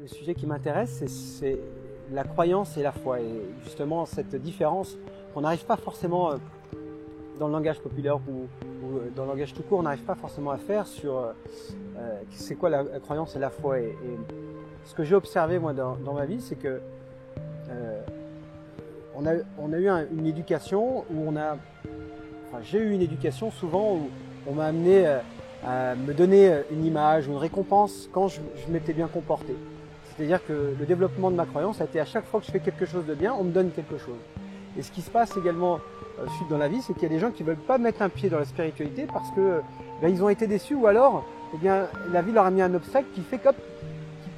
le sujet qui m'intéresse, c'est la croyance et la foi. Et justement, cette différence qu'on n'arrive pas forcément, dans le langage populaire ou dans le langage tout court, on n'arrive pas forcément à faire sur c'est quoi la croyance et la foi. Et ce que j'ai observé, moi, dans ma vie, c'est que on a eu une éducation où j'ai eu une éducation souvent où on m'a amené à me donner une image ou une récompense quand je m'étais bien comporté. C'est-à-dire que le développement de ma croyance a été à chaque fois que je fais quelque chose de bien, on me donne quelque chose. Et ce qui se passe également ensuite dans la vie, c'est qu'il y a des gens qui ne veulent pas mettre un pied dans la spiritualité parce que ils ont été déçus ou alors la vie leur a mis un obstacle qui fait qu'ils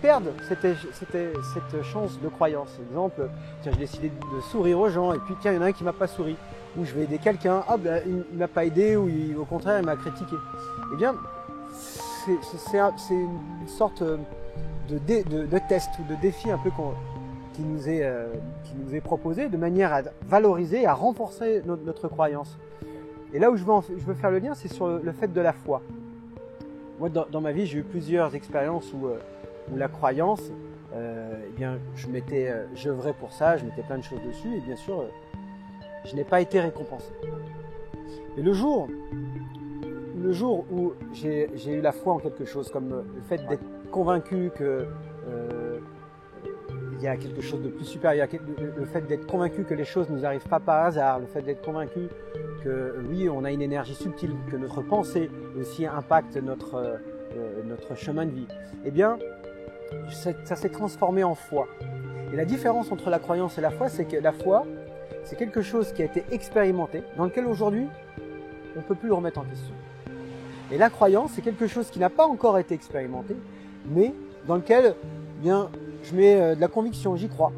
perdent cette chance de croyance. Par exemple, tiens, j'ai décidé de sourire aux gens et puis tiens, il y en a un qui ne m'a pas souri. Ou je vais aider quelqu'un, il ne m'a pas aidé ou au contraire il m'a critiqué. Eh bien, c'est une sorte de test ou de défi un peu qui nous est proposé de manière à valoriser, à renforcer notre croyance. Et là où je veux faire le lien, c'est sur le fait de la foi. Moi, dans ma vie, j'ai eu plusieurs expériences où la croyance, j'œuvrais pour ça, je mettais plein de choses dessus, et bien sûr, je n'ai pas été récompensé. Et le jour où j'ai eu la foi en quelque chose, comme le fait d'être convaincu que il y a quelque chose de plus supérieur, le fait d'être convaincu que les choses ne nous arrivent pas par hasard, le fait d'être convaincu que oui, on a une énergie subtile, que notre pensée aussi impacte notre chemin de vie, eh bien, ça s'est transformé en foi. Et la différence entre la croyance et la foi, c'est que la foi, c'est quelque chose qui a été expérimenté, dans lequel aujourd'hui, on ne peut plus le remettre en question. Et la croyance, c'est quelque chose qui n'a pas encore été expérimenté, mais dans lequel je mets de la conviction, j'y crois.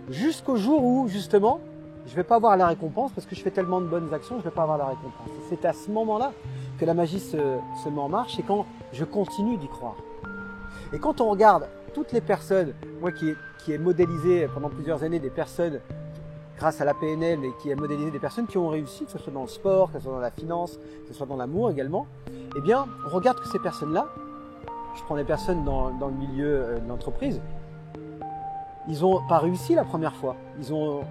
Jusqu'au jour où, justement, je ne vais pas avoir la récompense, parce que je fais tellement de bonnes actions, je ne vais pas avoir la récompense. Et c'est à ce moment-là que la magie se met en marche, c'est quand je continue d'y croire. Et quand on regarde toutes les personnes, moi qui ai modélisé pendant plusieurs années des personnes grâce à la PNL, mais qui a modélisé des personnes qui ont réussi, que ce soit dans le sport, que ce soit dans la finance, que ce soit dans l'amour également, eh bien, on regarde que ces personnes-là, je prends des personnes dans le milieu de l'entreprise, ils n'ont pas réussi la première fois. Ils ont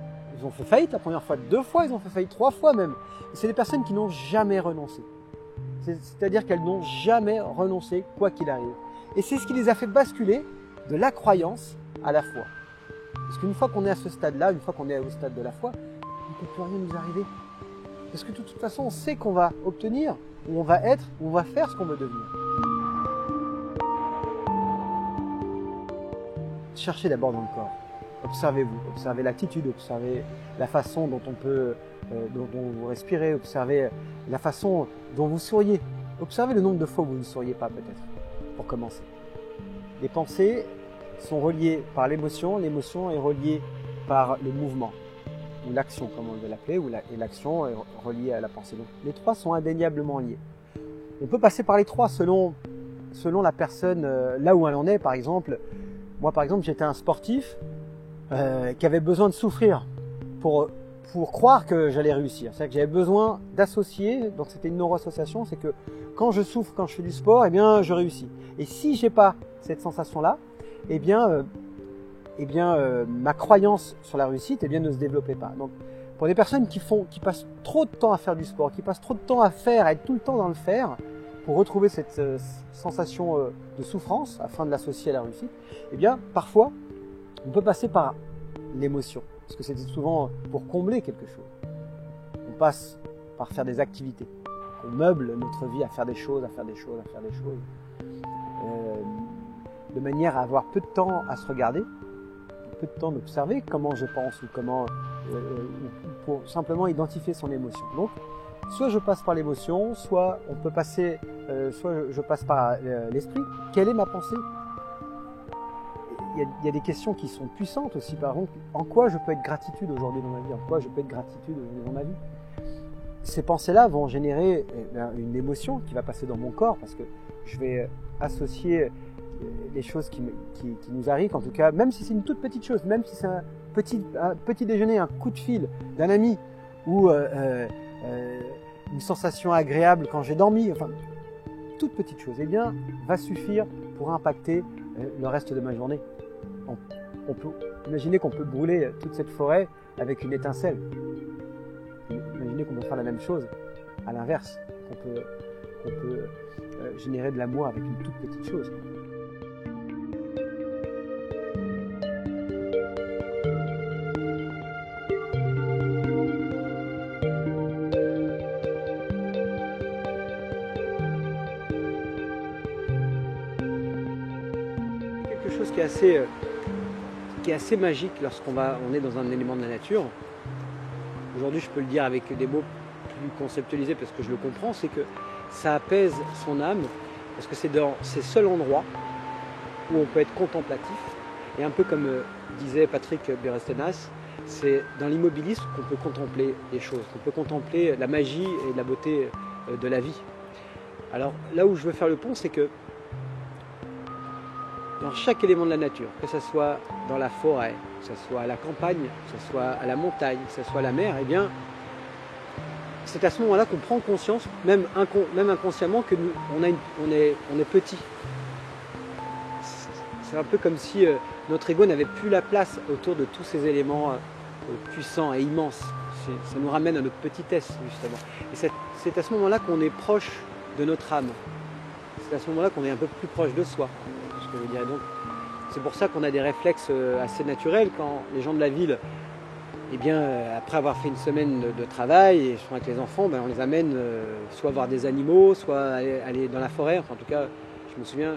fait faillite la première fois, 2 fois, ils ont fait faillite 3 fois même. Et c'est des personnes qui n'ont jamais renoncé. C'est-à-dire qu'elles n'ont jamais renoncé, quoi qu'il arrive. Et c'est ce qui les a fait basculer de la croyance à la foi. Parce qu'une fois qu'on est à ce stade-là, une fois qu'on est au stade de la foi, il ne peut plus rien nous arriver. Parce que de toute façon, on sait qu'on va obtenir, où on va être, où on va faire ce qu'on veut devenir. Cherchez d'abord dans le corps. Observez-vous, observez l'attitude, observez la façon dont dont vous respirez, observez la façon dont vous souriez. Observez le nombre de fois où vous ne souriez pas peut-être, pour commencer. Les pensées sont reliées par l'émotion est reliée par le mouvement, ou l'action comme on veut l'appeler, et l'action est reliée à la pensée. Donc les trois sont indéniablement liés. On peut passer par les trois selon la personne, là où elle en est. Par exemple, moi j'étais un sportif qui avait besoin de souffrir pour croire que j'allais réussir. C'est-à-dire que j'avais besoin d'associer, donc c'était une neuroassociation, c'est que quand je souffre, quand je fais du sport, eh bien je réussis. Et si j'ai pas cette sensation-là, ma croyance sur la réussite ne se développait pas. Donc pour des personnes qui passent trop de temps à faire du sport, qui passent trop de temps à être tout le temps dans le faire, pour retrouver cette sensation de souffrance afin de l'associer à la réussite, eh bien parfois on peut passer par l'émotion, parce que c'est souvent pour combler quelque chose. On passe par faire des activités. On meuble notre vie à faire des choses, de manière à avoir peu de temps à se regarder, peu de temps d'observer comment je pense ou pour simplement identifier son émotion. Donc, soit je passe par l'émotion, soit je passe par l'esprit. Quelle est ma pensée ? Il y a des questions qui sont puissantes aussi. Par exemple, en quoi je peux être gratitude aujourd'hui dans ma vie ? En quoi je peux être gratitude aujourd'hui dans ma vie ? Ces pensées-là vont générer une émotion qui va passer dans mon corps parce que je vais associer les choses qui nous arrivent, en tout cas, même si c'est une toute petite chose, même si c'est un petit déjeuner, un coup de fil d'un ami ou une sensation agréable quand j'ai dormi, enfin, toute petite chose, va suffire pour impacter le reste de ma journée. on peut imaginer qu'on peut brûler toute cette forêt avec une étincelle. Imaginez qu'on peut faire la même chose à l'inverse, qu'on peut générer de l'amour avec une toute petite chose. Quelque chose qui est assez magique lorsqu'on est dans un élément de la nature. Aujourd'hui, je peux le dire avec des mots plus conceptualisés parce que je le comprends, c'est que ça apaise son âme, parce que c'est dans ces seuls endroits où on peut être contemplatif. Et un peu comme disait Patrick Berestenas, c'est dans l'immobilisme qu'on peut contempler les choses, qu'on peut contempler la magie et la beauté de la vie. Alors là où je veux faire le pont, c'est que dans chaque élément de la nature, que ce soit dans la forêt, que ce soit à la campagne, que ce soit à la montagne, que ce soit à la mer, eh bien, c'est à ce moment-là qu'on prend conscience, même inconsciemment, que on est petit. C'est un peu comme si notre ego n'avait plus la place autour de tous ces éléments puissants et immenses. Ça nous ramène à notre petitesse, justement. Et c'est à ce moment-là qu'on est proche de notre âme. C'est à ce moment-là qu'on est un peu plus proche de soi. Je veux dire. Donc, c'est pour ça qu'on a des réflexes assez naturels quand les gens de la ville, eh bien, après avoir fait une semaine de travail et sont avec les enfants, ben, on les amène soit voir des animaux, soit aller dans la forêt. Enfin, en tout cas, je me souviens,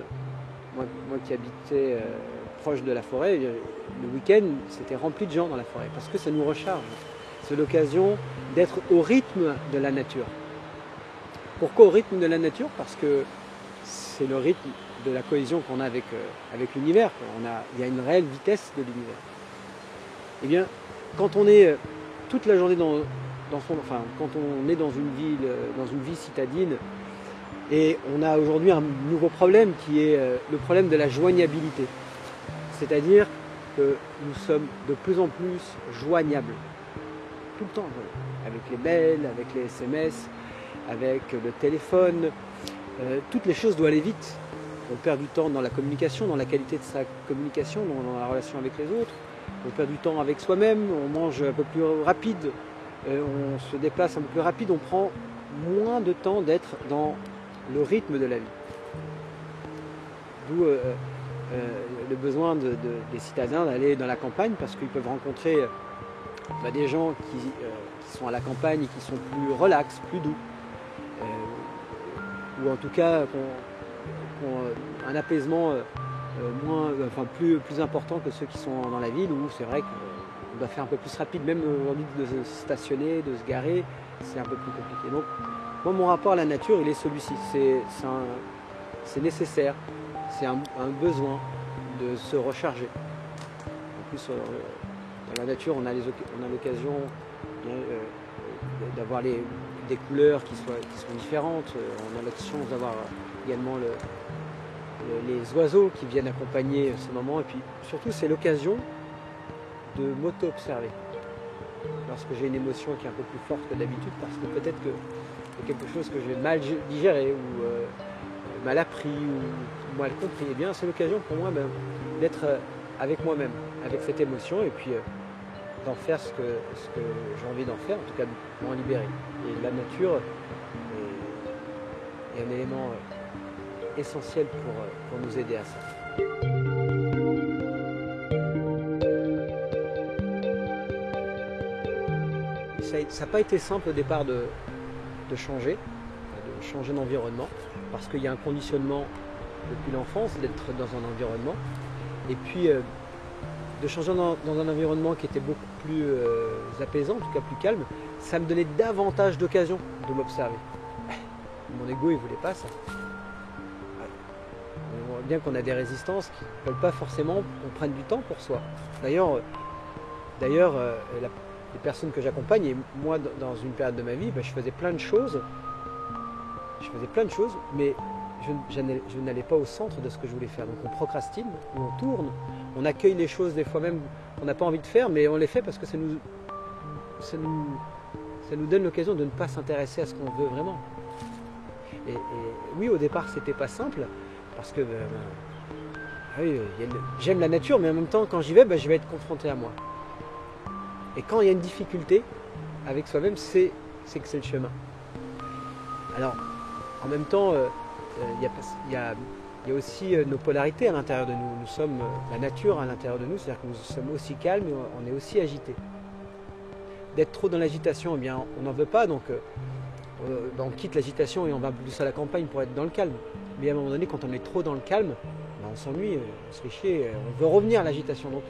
moi qui habitais proche de la forêt, le week-end, c'était rempli de gens dans la forêt parce que ça nous recharge. C'est l'occasion d'être au rythme de la nature. Pourquoi au rythme de la nature? Parce que c'est le rythme de la cohésion qu'on a avec l'univers. Il y a une réelle vitesse de l'univers. Eh bien, quand on est toute la journée quand on est dans une vie citadine, et on a aujourd'hui un nouveau problème qui est le problème de la joignabilité. C'est-à-dire que nous sommes de plus en plus joignables. Tout le temps, avec les mails, avec les SMS, avec le téléphone. Toutes les choses doivent aller vite. On perd du temps dans la communication, dans la qualité de sa communication, dans la relation avec les autres. On perd du temps avec soi-même, on mange un peu plus rapide, on se déplace un peu plus rapide, on prend moins de temps d'être dans le rythme de la vie. D'où le besoin des citadins d'aller dans la campagne parce qu'ils peuvent rencontrer des gens qui sont à la campagne et qui sont plus relax, plus doux. Ou en tout cas un apaisement plus important que ceux qui sont dans la ville où c'est vrai qu'on doit faire un peu plus rapide, même aujourd'hui de se stationner, de se garer, c'est un peu plus compliqué. Donc moi mon rapport à la nature il est celui-ci, c'est nécessaire, c'est un besoin de se recharger. En plus dans la nature on a l'occasion d'avoir des couleurs qui sont différentes, on a la chance d'avoir également les oiseaux qui viennent accompagner ce moment et puis surtout c'est l'occasion de m'auto-observer lorsque j'ai une émotion qui est un peu plus forte que d'habitude parce que peut-être que c'est quelque chose que j'ai mal digéré ou mal appris ou mal compris. Et bien c'est l'occasion pour moi d'être avec moi-même, avec cette émotion et puis d'en faire ce que j'ai envie d'en faire, en tout cas de m'en libérer. Et la nature est un élément essentiel pour nous aider à ça. Ça n'a pas été simple au départ de changer d'environnement, parce qu'il y a un conditionnement depuis l'enfance d'être dans un environnement, et puis de changer dans un environnement qui était beaucoup plus apaisant, en tout cas plus calme, ça me donnait davantage d'occasions de m'observer. Mon ego, il ne voulait pas ça. On voit bien qu'on a des résistances qui ne veulent pas forcément qu'on prenne du temps pour soi. D'ailleurs, les personnes que j'accompagne, et moi dans une période de ma vie, je faisais plein de choses. Mais je n'allais pas au centre de ce que je voulais faire. Donc on procrastine, ou on tourne, on accueille les choses des fois même qu'on n'a pas envie de faire, mais on les fait parce que ça nous donne l'occasion de ne pas s'intéresser à ce qu'on veut vraiment. Et oui, au départ, c'était pas simple, parce que oui, j'aime la nature, mais en même temps, quand j'y vais, je vais être confronté à moi. Et quand il y a une difficulté avec soi-même, c'est que c'est le chemin. Alors, en même temps, il y a aussi nos polarités à l'intérieur de nous. Nous sommes la nature à l'intérieur de nous, c'est-à-dire que nous sommes aussi calmes et on est aussi agités. D'être trop dans l'agitation, eh bien, on n'en veut pas, donc on quitte l'agitation et on va plus à la campagne pour être dans le calme. Mais à un moment donné, quand on est trop dans le calme, on s'ennuie, on se fait chier, on veut revenir à l'agitation. Donc,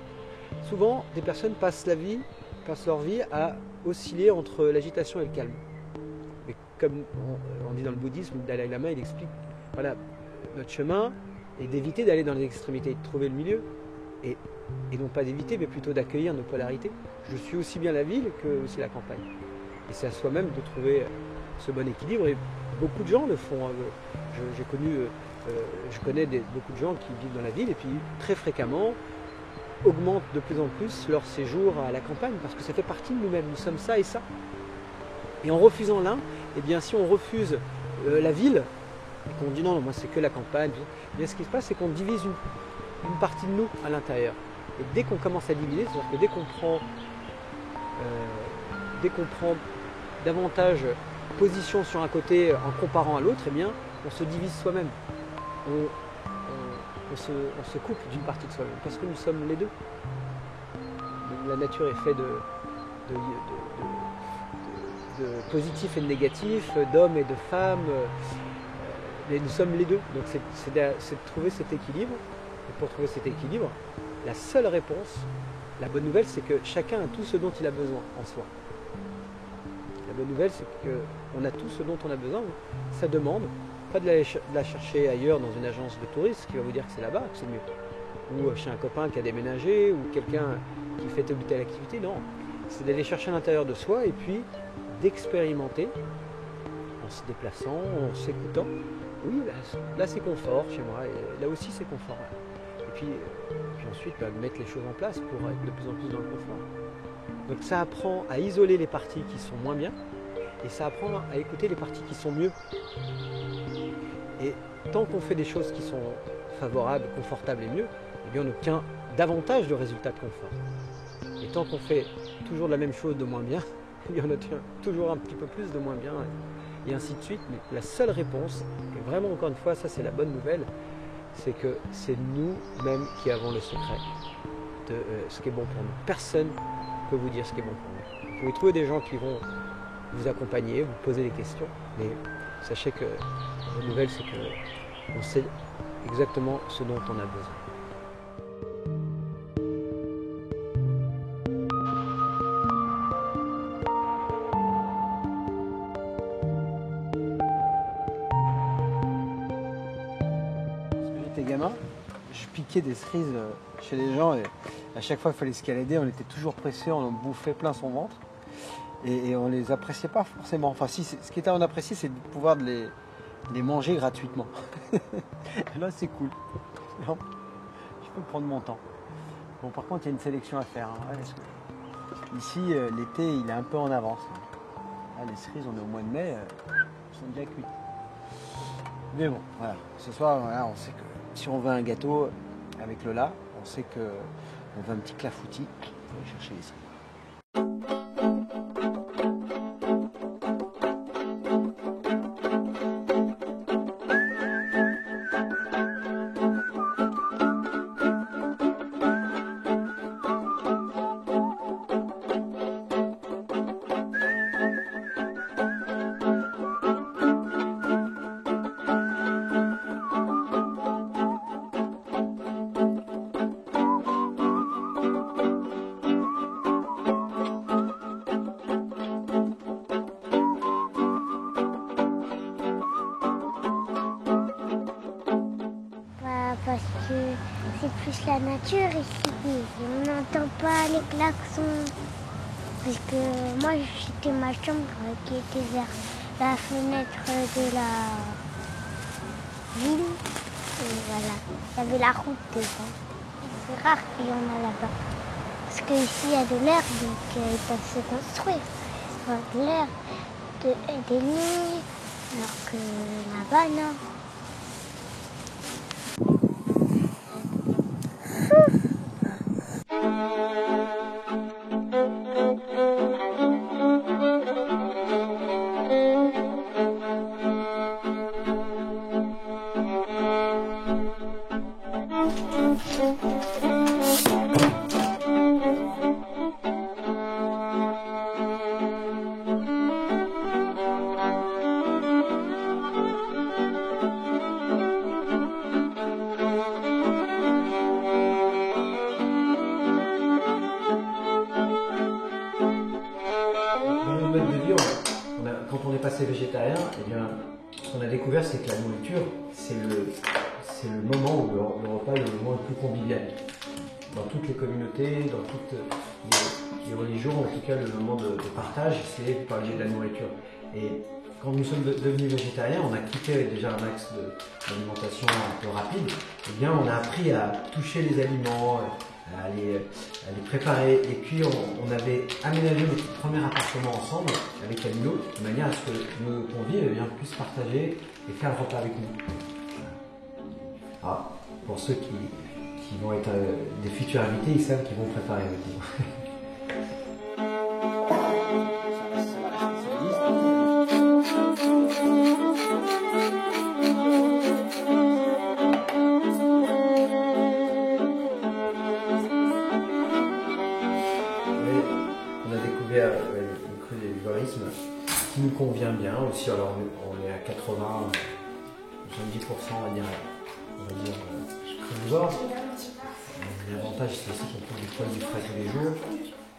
souvent, des personnes passent leur vie à osciller entre l'agitation et le calme. Mais comme on dit dans le bouddhisme, Dalai Lama, il explique, voilà, notre chemin est d'éviter d'aller dans les extrémités, de trouver le milieu, et non pas d'éviter, mais plutôt d'accueillir nos polarités. Je suis aussi bien la ville que aussi la campagne. Et c'est à soi-même de trouver ce bon équilibre, et beaucoup de gens le font. Je connais beaucoup de gens qui vivent dans la ville et puis très fréquemment augmentent de plus en plus leur séjour à la campagne parce que ça fait partie de nous-mêmes, nous sommes ça et ça. Et en refusant l'un, eh bien si on refuse la ville, et qu'on dit non, moi c'est que la campagne, eh bien ce qui se passe c'est qu'on divise une partie de nous à l'intérieur. Et dès qu'on commence à diviser, c'est-à-dire que dès qu'on prend davantage position sur un côté en comparant à l'autre, eh bien on se divise soi-même. On se coupe d'une partie de soi-même parce que nous sommes les deux. La nature est faite de positif et de négatif, d'hommes et de femmes, mais nous sommes les deux. Donc c'est de trouver cet équilibre. Et pour trouver cet équilibre, la seule réponse, la bonne nouvelle, c'est que chacun a tout ce dont il a besoin en soi. La bonne nouvelle, c'est qu'on a tout ce dont on a besoin. Ça demande pas de la chercher ailleurs dans une agence de tourisme qui va vous dire que c'est là-bas, que c'est mieux. Ou chez un copain qui a déménagé, ou quelqu'un qui fait telle ou telle activité. Non, c'est d'aller chercher à l'intérieur de soi et puis d'expérimenter en se déplaçant, en s'écoutant. Oui, là c'est confort chez moi, et là aussi c'est confort. Et puis ensuite mettre les choses en place pour être de plus en plus dans le confort. Donc ça apprend à isoler les parties qui sont moins bien, et ça apprend à écouter les parties qui sont mieux. Et tant qu'on fait des choses qui sont favorables, confortables et mieux, eh bien on obtient davantage de résultats de confort. Et tant qu'on fait toujours la même chose de moins bien, eh bien on obtient toujours un petit peu plus de moins bien, et ainsi de suite. Mais la seule réponse, et vraiment encore une fois, ça c'est la bonne nouvelle, c'est que c'est nous-mêmes qui avons le secret de ce qui est bon pour nous. Personne ne peut vous dire ce qui est bon pour nous. Vous pouvez trouver des gens qui vont vous accompagner, vous poser des questions, mais sachez que la bonne nouvelle, c'est qu'on sait exactement ce dont on a besoin. Quand j'étais gamin, je piquais des cerises chez les gens et à chaque fois qu'il fallait escalader, on était toujours pressé, on en bouffait plein son ventre et on les appréciait pas forcément. Enfin, si, ce qui était à en apprécier, c'est de pouvoir les manger gratuitement. Là, c'est cool. Non, je peux prendre mon temps. Bon, par contre, il y a une sélection à faire. Hein. Ouais, ici, l'été, il est un peu en avance. Là, les cerises, on est au mois de mai, elles sont déjà cuites. Mais bon, voilà. Ce soir, voilà, on sait que si on veut un gâteau avec Lola, on sait qu'on veut un petit clafoutis. On va aller chercher les cerises. Parce que c'est plus la nature ici. On n'entend pas les klaxons. Parce que moi, j'étais ma chambre qui était vers la fenêtre de la ville. Et voilà, il y avait la route devant. C'est rare qu'il y en a là-bas. Parce qu'ici, il y a de l'air, donc ils peuvent se construire. Il y a de l'air, des lignes, alors que là-bas, non. Quand on est passé végétarien, eh bien, ce qu'on a découvert, c'est que la nourriture, c'est le moment où le repas est le moment le plus convivial. Dans toutes les communautés, dans toutes les religions, en tout cas, le moment de partage, c'est par le biais de la nourriture. Et quand nous sommes devenus végétariens, on a quitté déjà un axe d'alimentation un peu rapide. Eh bien, on a appris à toucher les aliments, à les préparer. Et puis, on avait aménagé notre premier appartement ensemble avec Camilo, de manière à ce que nos convives puissent partager et faire le repas avec nous. Ah, pour ceux qui vont être des futurs invités, ils savent qu'ils vont préparer avec nous. Le cru des Vorismes qui nous convient bien aussi. Alors on est à 80, 70%, on va dire crudivore. L'avantage c'est aussi qu'on trouve des produits frais tous les jours.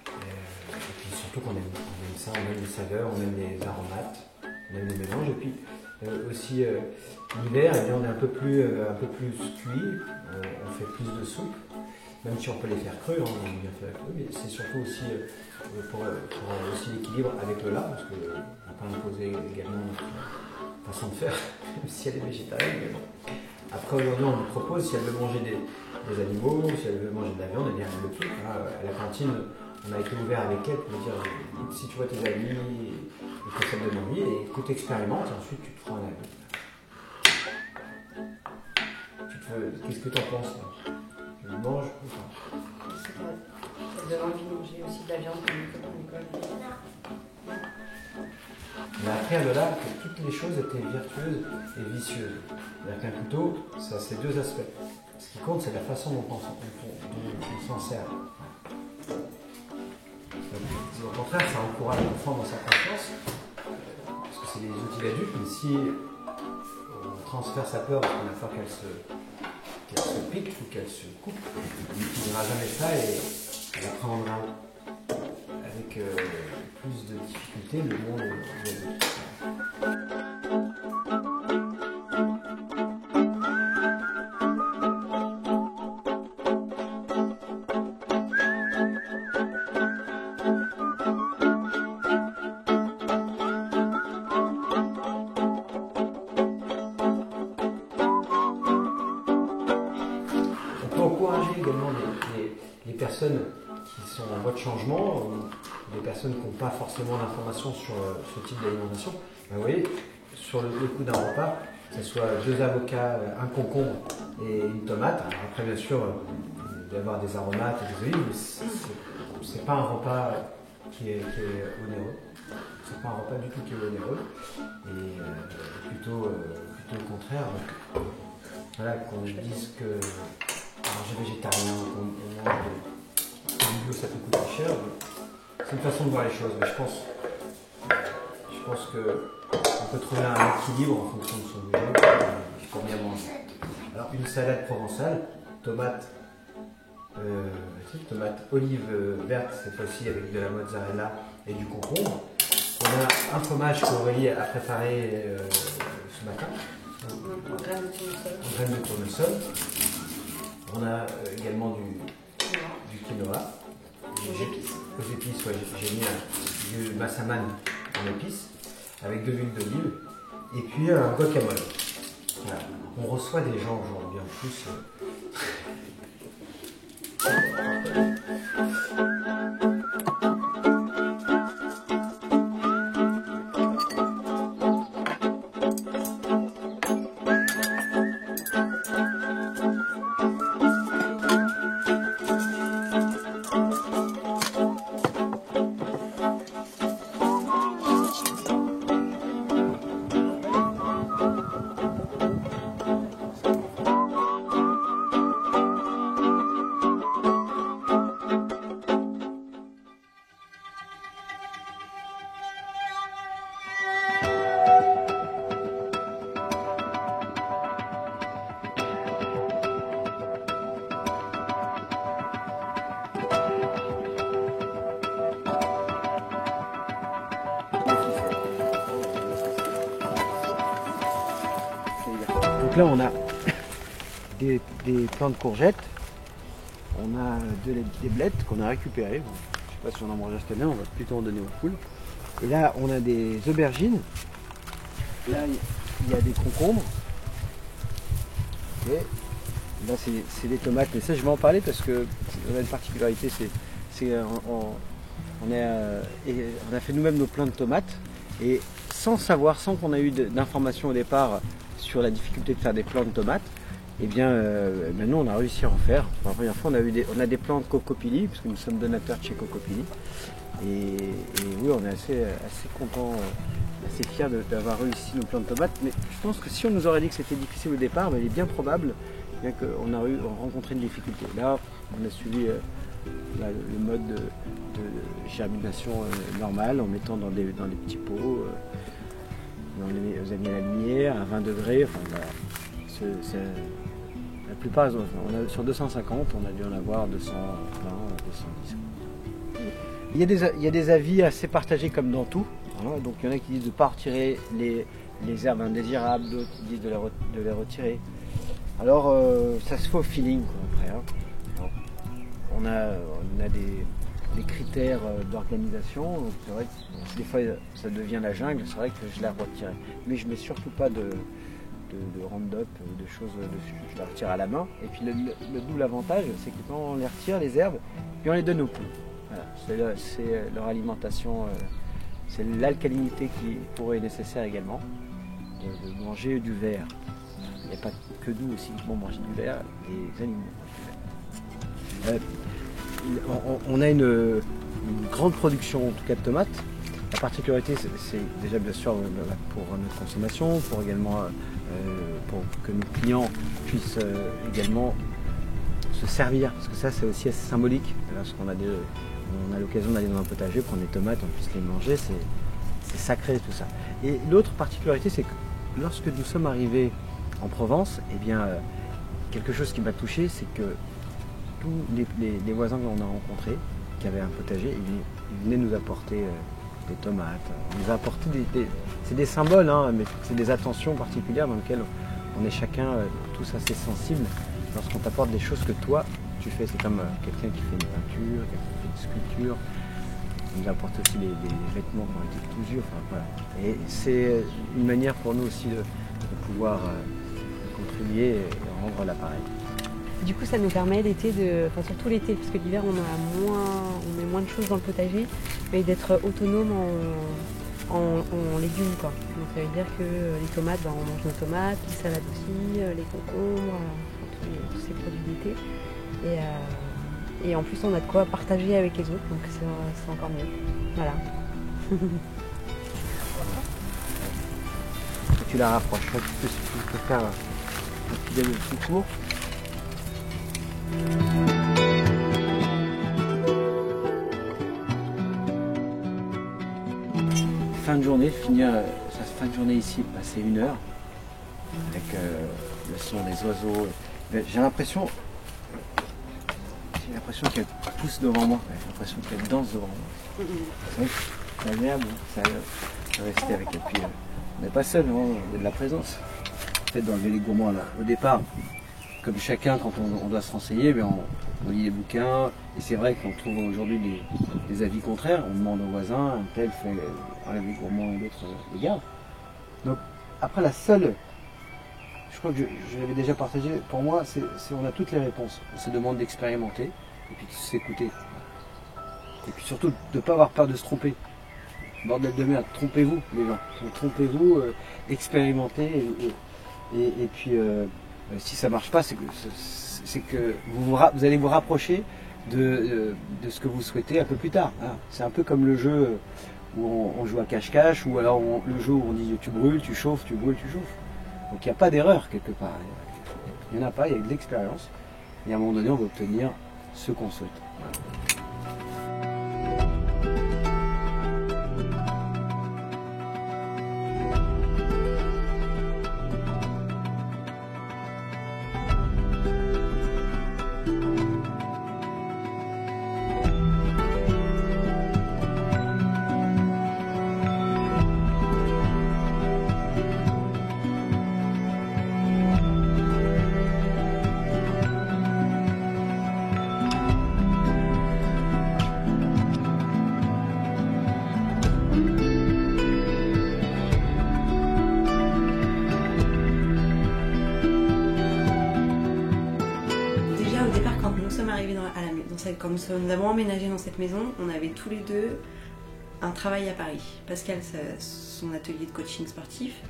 Et puis surtout qu'on aime ça, on aime les saveurs, on aime les aromates, on aime les mélanges. Et puis aussi l'hiver, on est un peu plus cuit, on fait plus de soupe. Même si on peut les faire crus, on aime bien faire crus, mais c'est surtout aussi pour aussi l'équilibre avec le lard, parce qu'on ne va pas imposer également notre façon de faire, même si elle est végétarienne. Mais bon. Après, aujourd'hui, on lui propose, si elle veut manger des animaux, si elle veut manger de la viande, eh bien, elle le peut. À la cantine, on a été ouvert avec elle pour lui dire, écoute, si tu vois tes amis, et que ça te donne envie, et écoute, expérimente, et ensuite tu te feras un avis. Qu'est-ce que tu en penses là? Je mange ou pas? Ça donne envie de manger aussi de la viande comme Nicole. On a appris à Lola que toutes les choses étaient vertueuses et vicieuses. C'est-à-dire qu'un couteau, ça a ces deux aspects. Ce qui compte, c'est la façon dont on s'en sert. Au contraire, ça encourage l'enfant dans sa confiance, parce que c'est des outils d'adultes, mais si on transfère sa peur parce qu'on a peur qu'elle se pique ou qu'elle se coupe, il n'utilisera jamais ça et elle apprendra avec plus de difficulté le monde de encourager également les personnes qui sont en voie de changement, ou des personnes qui n'ont pas forcément d'informations sur ce type d'alimentation. Ben, vous voyez, sur le coup d'un repas, que ce soit 2 avocats, un concombre et une tomate. Alors après, bien sûr, il doit y avoir des aromates et des olives, mais c'est pas un repas qui est onéreux. C'est pas un repas du tout qui est onéreux. Et plutôt le contraire. Donc, voilà, qu'on dise que manger végétarien, qu'on mange du bio, ça peut coûter cher. C'est une façon de voir les choses, mais je pense qu'on peut trouver un équilibre en fonction de son budget pour bien manger. Alors une salade provençale, tomate olive verte, cette fois-ci avec de la mozzarella et du concombre. On a un fromage qu'Aurélie a préparé ce matin. En graines de tournesol. On a également du quinoa. Aux épices, ouais, j'ai mis du massaman en épices avec de l'huile d'olive et puis un guacamole. Voilà. On reçoit des gens aujourd'hui en plus. Donc là on a des plants de courgettes, on a des blettes qu'on a récupérées. Bon, je ne sais pas si on en mange cette année, on va plutôt en donner aux poules. Et là on a des aubergines, là il y a des concombres, et là c'est des tomates, mais ça je vais en parler parce que on a une particularité, on a fait nous-mêmes nos plants de tomates, et sans savoir, sans qu'on ait eu d'informations au départ sur la difficulté de faire des plants de tomates, et bien maintenant on a réussi à en faire. Pour la première fois on a des plants de Cocopili, parce que nous sommes donateurs de chez Cocopili, et oui, on est assez content, assez fiers d'avoir réussi nos plants de tomates. Mais je pense que si on nous aurait dit que c'était difficile au départ, il est bien probable qu'on a rencontré une difficulté. Là on a suivi le mode de germination normal, en mettant dans des petits pots, on les a mis à la lumière, à 20 degrés, enfin voilà. La plupart, sur 250, on a dû en avoir 220, 210. Il y a des avis assez partagés comme dans tout. Hein, donc il y en a qui disent de ne pas retirer les herbes indésirables, d'autres qui disent de les retirer. Alors ça se fait au feeling quoi, après. Hein. Alors, on a des critères d'organisation. C'est vrai que des fois ça devient la jungle, c'est vrai que je la retirais. Mais je ne mets surtout pas de Roundup, de choses dessus, je la retire à la main. Et puis le double avantage, c'est que quand on les retire, les herbes, puis on les donne aux poules. Voilà, c'est leur alimentation, c'est l'alcalinité qui pourrait être nécessaire également, de manger du verre. Il n'y a pas que nous aussi qui vont manger du verre, les animaux mangent du verre. On a une grande production en tout cas de tomates. La particularité, c'est déjà bien sûr pour notre consommation, pour également pour que nos clients puissent également se servir, parce que ça c'est aussi assez symbolique. Lorsqu'on a l'occasion d'aller dans un potager, prendre des tomates, on puisse les manger, c'est sacré tout ça. Et l'autre particularité, c'est que lorsque nous sommes arrivés en Provence, eh bien, quelque chose qui m'a touché, c'est que tous les voisins que l'on a rencontrés, qui avaient un potager, ils venaient nous apporter des tomates. On nous a apporté c'est des symboles, hein, mais c'est des attentions particulières dans lesquelles on est chacun tous assez sensibles lorsqu'on t'apporte des choses que toi tu fais. C'est comme quelqu'un qui fait une peinture, quelqu'un qui fait une sculpture. On nous apporte aussi les vêtements qui ont été cousus. Enfin, voilà. Et c'est une manière pour nous aussi de pouvoir contribuer et rendre l'appareil. Du coup, ça nous permet l'été, surtout l'été, parce que l'hiver, on met moins de choses dans le potager, mais d'être autonome en légumes, quoi. Donc ça veut dire que les tomates, on mange nos tomates, les salades aussi, les concombres, tous ces produits d'été. Et en plus, on a de quoi partager avec les autres, donc c'est encore mieux. Voilà. Tu la rapproches, tu peux faire un petit tour. Fin de journée, finir sa fin de journée ici, passer 1 heure avec le son des oiseaux. J'ai l'impression qu'elle pousse devant moi, j'ai l'impression qu'elle danse devant moi. C'est agréable, ça rester avec elle. Puis on n'est pas seul, on a de la présence. Peut-être d'enlever les gourmands là. Au départ, comme chacun, quand on doit se renseigner, on lit les bouquins, et c'est vrai qu'on trouve aujourd'hui des avis contraires. On demande aux voisins, un tel fait enlève les gourmands et l'autre les garde. Donc après, la seule, je crois que je l'avais déjà partagé, pour moi, c'est on a toutes les réponses. On se demande d'expérimenter et puis de s'écouter. Et puis surtout de ne pas avoir peur de se tromper. Bordel de merde, trompez-vous les gens. Trompez-vous, expérimentez et puis si ça ne marche pas, c'est que vous allez vous rapprocher de ce que vous souhaitez un peu plus tard. Hein. C'est un peu comme le jeu où on joue à cache-cache, ou alors le jeu où on dit tu brûles, tu chauffes, tu brûles, tu chauffes. Donc il n'y a pas d'erreur quelque part. Il n'y en a pas, il y a de l'expérience. Et à un moment donné, on va obtenir ce qu'on souhaite. Voilà. quand nous sommes arrivés quand nous avons emménagé dans cette maison, on avait tous les deux un travail à Paris. Pascal, son atelier de coaching sportif,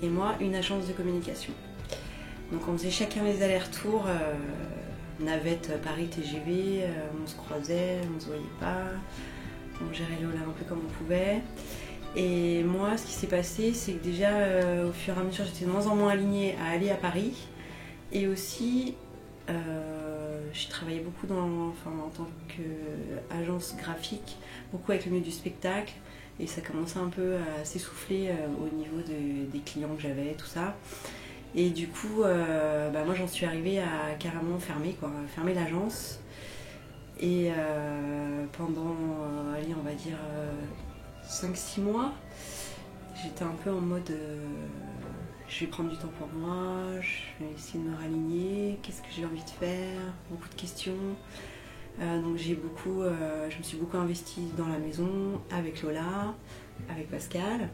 et moi, une agence de communication. Donc on faisait chacun les allers-retours, navette Paris TGV, on se croisait, on se voyait pas, on gérait Lola un peu comme on pouvait. Et moi, ce qui s'est passé, c'est que déjà, au fur et à mesure, j'étais de moins en moins alignée à aller à Paris. Et aussi, j'ai travaillé beaucoup en tant qu'agence graphique, beaucoup avec le milieu du spectacle. Et ça commençait un peu à s'essouffler au niveau des clients que j'avais, tout ça. Et du coup, moi j'en suis arrivée à carrément fermer l'agence. Et pendant, on va dire 5-6 mois, j'étais un peu en mode je vais prendre du temps pour moi, je vais essayer de me raligner, qu'est-ce que j'ai envie de faire, beaucoup de questions. Donc je me suis beaucoup investie dans la maison, avec Lola, avec Pascal.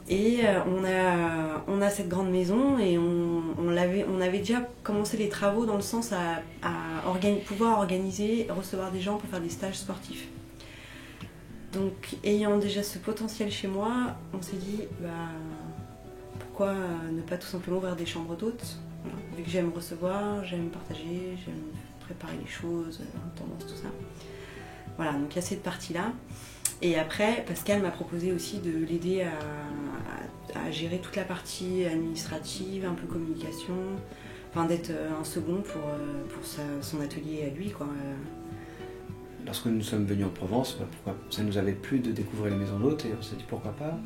Et on a cette grande maison et on avait déjà commencé les travaux dans le sens à pouvoir organiser, recevoir des gens pour faire des stages sportifs. Donc ayant déjà ce potentiel chez moi, on s'est dit pourquoi ne pas tout simplement ouvrir des chambres d'hôtes, voilà. Vu que j'aime recevoir, j'aime partager, j'aime préparer les choses, tendance, tout ça. Voilà, donc il y a cette partie-là. Et après, Pascal m'a proposé aussi de l'aider à gérer toute la partie administrative, un peu communication, d'être un second pour son atelier à lui, quoi. Lorsque nous sommes venus en Provence, ça nous avait plu de découvrir les maisons d'hôtes et on s'est dit pourquoi pas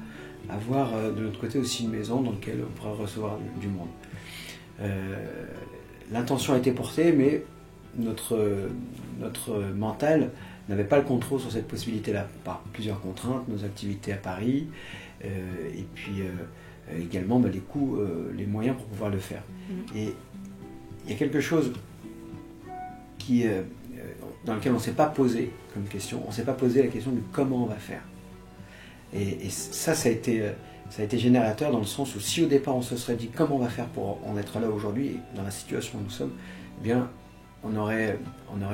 avoir de l'autre côté aussi une maison dans laquelle on pourrait recevoir du monde. L'intention a été portée, mais notre mental n'avait pas le contrôle sur cette possibilité-là, par plusieurs contraintes, nos activités à Paris, et puis également les coûts, les moyens pour pouvoir le faire. Et il y a quelque chose dans lequel on ne s'est pas posé comme question, on ne s'est pas posé la question de comment on va faire. Et ça a été générateur dans le sens où si au départ on se serait dit comment on va faire pour en être là aujourd'hui, et dans la situation où nous sommes, eh bien on aurait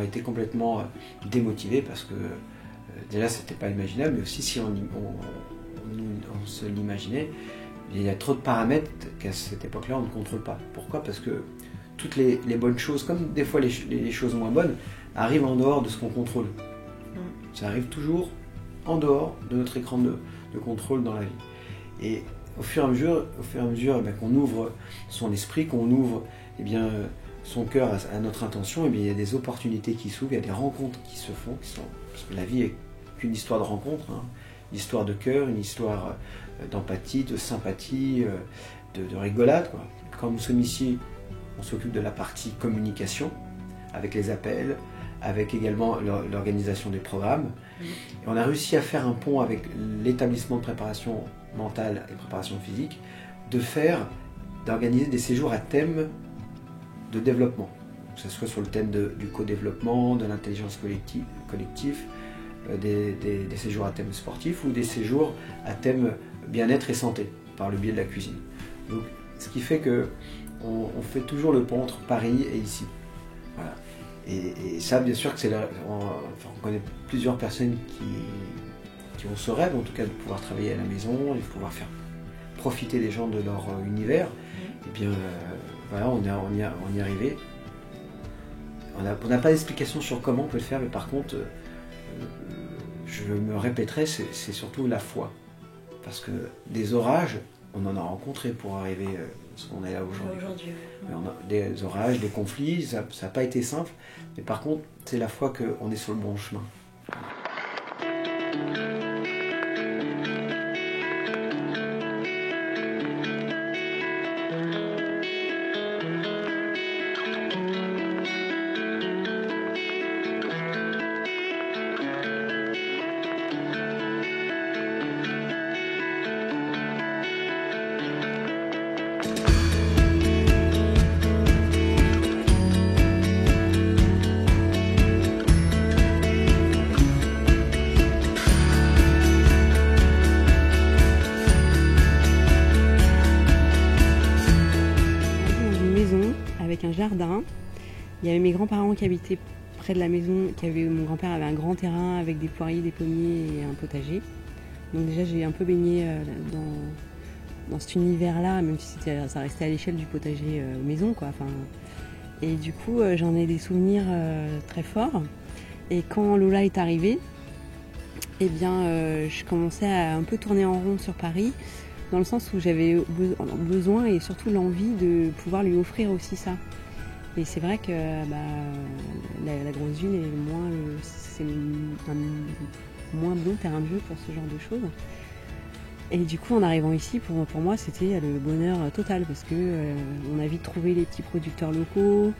été complètement démotivé parce que déjà c'était pas imaginable, mais aussi si on se l'imaginait, il y a trop de paramètres qu'à cette époque-là on ne contrôle pas. Pourquoi ? Parce que toutes les bonnes choses, comme des fois les choses moins bonnes, arrivent en dehors de ce qu'on contrôle. Ça arrive toujours en dehors de notre écran de contrôle dans la vie. Et au fur et à mesure qu'on ouvre son esprit, qu'on ouvre son cœur à notre intention, il y a des opportunités qui s'ouvrent, il y a des rencontres qui se font, parce que la vie est qu'une histoire de rencontres, une histoire de cœur, une histoire d'empathie, de sympathie, de rigolade, quoi. Quand nous sommes ici, on s'occupe de la partie communication, avec les appels, avec également l'organisation des programmes. Et on a réussi à faire un pont avec l'établissement de préparation mentale et préparation physique, d'organiser des séjours à thème de développement, que ce soit sur le thème du co-développement, de l'intelligence collective, des séjours à thème sportif ou des séjours à thème bien-être et santé, par le biais de la cuisine. Donc, ce qui fait qu'on fait toujours le pont entre Paris et ici. Voilà. Et ça, bien sûr, on connaît plusieurs personnes qui ont ce rêve, en tout cas, de pouvoir travailler à la maison et de pouvoir faire profiter les gens de leur univers. Et bien, voilà, on y est arrivé. On n'a pas d'explication sur comment on peut le faire, mais par contre, je me répéterai, c'est surtout la foi. Parce que des orages, on en a rencontré pour arriver à ce qu'on est là aujourd'hui. On a des orages, des conflits, ça n'a pas été simple, mais par contre, c'est la foi qu'on est sur le bon chemin. Un jardin Il y avait mes grands-parents qui habitaient près de la maison, mon grand-père avait un grand terrain avec des poiriers, des pommiers et un potager. Donc déjà j'ai un peu baigné dans cet univers-là, même si ça restait à l'échelle du potager maison, quoi. Enfin, et du coup j'en ai des souvenirs très forts. Et quand Lola est arrivée, eh bien je commençais à un peu tourner en rond sur Paris, dans le sens où j'avais besoin et surtout l'envie de pouvoir lui offrir aussi ça. Et c'est vrai que la grosse ville c'est un moins bon terrain de jeu pour ce genre de choses. Et du coup, en arrivant ici, pour moi, c'était le bonheur total parce que on a vite trouvé les petits producteurs locaux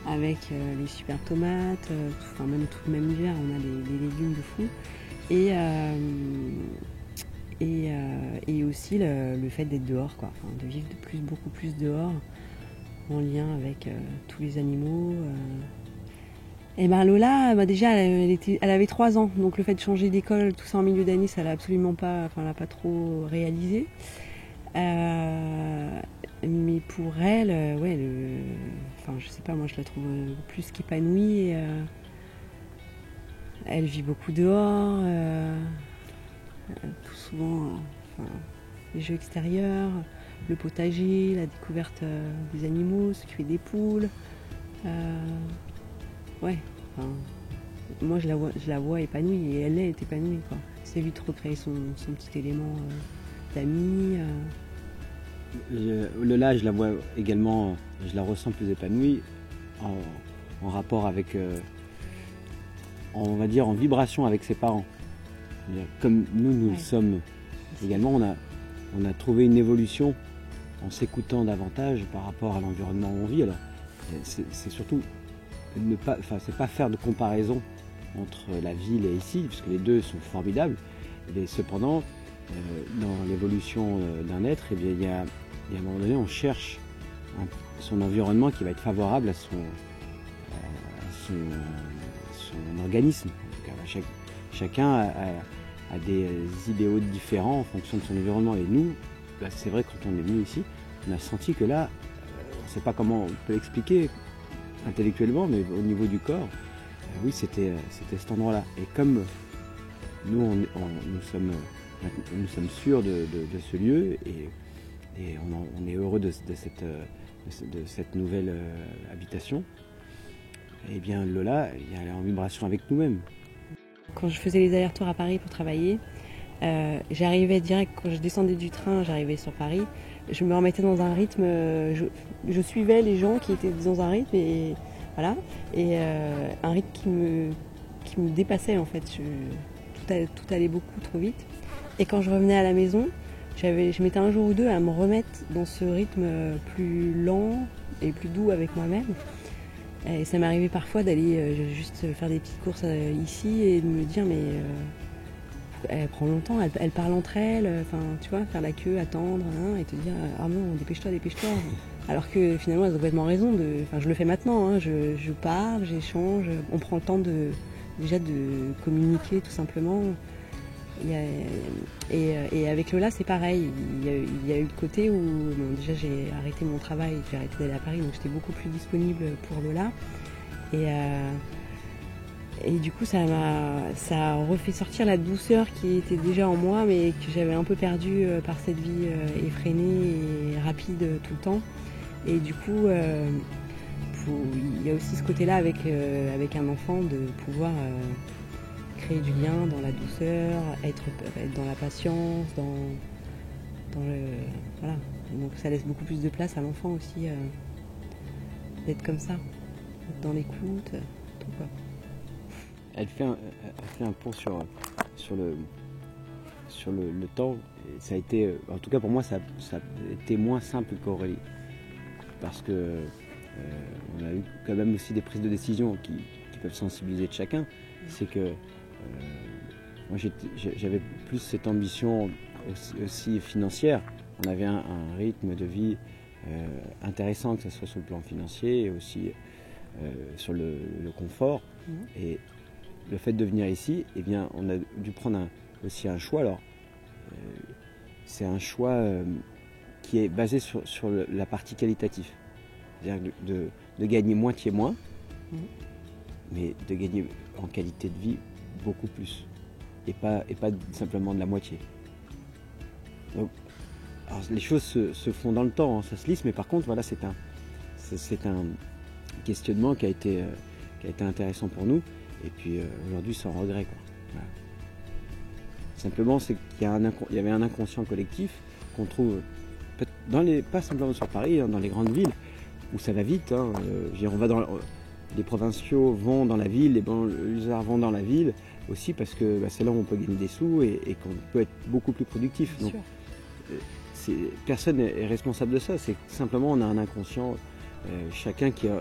avec les super tomates, même tout le même hiver, on a des légumes de fou. Et aussi le fait d'être dehors, quoi. Enfin, de vivre beaucoup plus dehors, en lien avec tous les animaux. Et ben Lola, déjà, elle avait 3 ans, donc le fait de changer d'école, tout ça en milieu d'année, ça l'a absolument pas, enfin, elle l'a pas trop réalisé. Mais pour elle, je sais pas, moi je la trouve plus qu'épanouie. Elle vit beaucoup dehors, tout souvent, les jeux extérieurs, le potager, la découverte des animaux, s'occuper des poules. Moi je la vois épanouie et elle est épanouie, quoi. C'est vite recréer son petit élément d'amis. Lola, je la vois également, je la ressens plus épanouie en rapport avec, on va dire en vibration avec ses parents. Comme nous le sommes également, on a trouvé une évolution en s'écoutant davantage par rapport à l'environnement où on vit. Alors, c'est surtout c'est pas faire de comparaison entre la ville et ici, puisque les deux sont formidables. Mais cependant, dans l'évolution d'un être, il y a à un moment donné, on cherche son environnement qui va être favorable à son organisme. Donc, chacun a des idéaux différents en fonction de son environnement. Et nous, c'est vrai, quand on est venu ici, on a senti que là, on ne sait pas comment on peut l'expliquer intellectuellement, mais au niveau du corps, oui, c'était cet endroit-là. Et comme nous, nous sommes sûrs de ce lieu et on est heureux de cette nouvelle habitation, et bien Lola, elle est en vibration avec nous-mêmes. Quand je faisais les allers-retours à Paris pour travailler, j'arrivais direct, quand je descendais du train, j'arrivais sur Paris, je me remettais dans un rythme, je suivais les gens qui étaient dans un rythme et voilà, et un rythme qui me dépassait en fait. Tout allait beaucoup trop vite. Et quand je revenais à la maison, je mettais un jour ou deux à me remettre dans ce rythme plus lent et plus doux avec moi-même. Et ça m'arrivait parfois d'aller juste faire des petites courses ici et de me dire mais elle prend longtemps, elle parle entre elles, tu vois, faire la queue, attendre, et te dire ah non, dépêche-toi. Alors que finalement elles ont complètement raison. Je le fais maintenant, je parle, j'échange, on prend le temps déjà de communiquer tout simplement. Et avec Lola c'est pareil, il y a eu le côté où déjà j'ai arrêté mon travail, j'ai arrêté d'aller à Paris, donc j'étais beaucoup plus disponible pour Lola. Et du coup ça a refait sortir la douceur qui était déjà en moi mais que j'avais un peu perdue par cette vie effrénée et rapide tout le temps. Et du coup il y a aussi ce côté-là avec un enfant de pouvoir créer du lien dans la douceur, être dans la patience, dans le voilà. Donc ça laisse beaucoup plus de place à l'enfant aussi d'être comme ça, dans l'écoute, tout quoi. Elle fait un pont sur le temps. Et ça a été, en tout cas pour moi, ça a été moins simple qu'Aurélie, parce que on a eu quand même aussi des prises de décision qui peuvent sensibiliser de chacun. C'est que moi j'avais plus cette ambition aussi financière. On avait un rythme de vie intéressant, que ce soit sur le plan financier et aussi sur le confort. Et le fait de venir ici, eh bien, on a dû prendre aussi un choix. Alors, c'est un choix qui est basé sur la partie qualitative. C'est-à-dire de gagner moitié moins, mais de gagner en qualité de vie beaucoup plus, et pas simplement de la moitié. Donc, alors, les choses se font dans le temps, hein, ça se lisse, mais par contre, voilà, c'est un questionnement qui a été intéressant pour nous, et puis aujourd'hui sans regret, quoi. Voilà. Simplement, c'est qu'il y avait un inconscient collectif qu'on trouve pas simplement sur Paris, hein, dans les grandes villes où ça va vite. Hein, les provinciaux vont dans la ville, les banlieusards vont dans la ville aussi parce que c'est là où on peut gagner des sous et qu'on peut être beaucoup plus productif. Donc, personne n'est responsable de ça. C'est simplement on a un inconscient, chacun qui est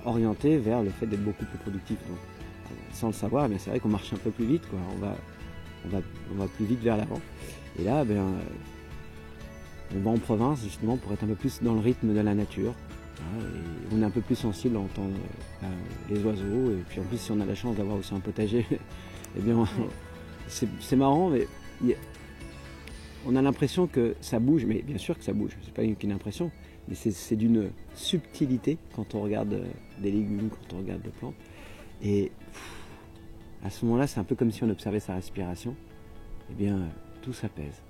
orienté vers le fait d'être beaucoup plus productif. Donc, sans le savoir, c'est vrai qu'on marche un peu plus vite, quoi. On va plus vite vers l'avant. Et là, on va en province justement pour être un peu plus dans le rythme de la nature. Voilà, et on est un peu plus sensible à entendre les oiseaux. Et puis en plus, si on a la chance d'avoir aussi un potager, eh bien, c'est marrant, mais on a l'impression que ça bouge. Mais bien sûr que ça bouge. C'est pas qu'une impression, mais c'est d'une subtilité quand on regarde des légumes, quand on regarde des plantes. Et à ce moment-là, c'est un peu comme si on observait sa respiration. Eh bien, tout s'apaise.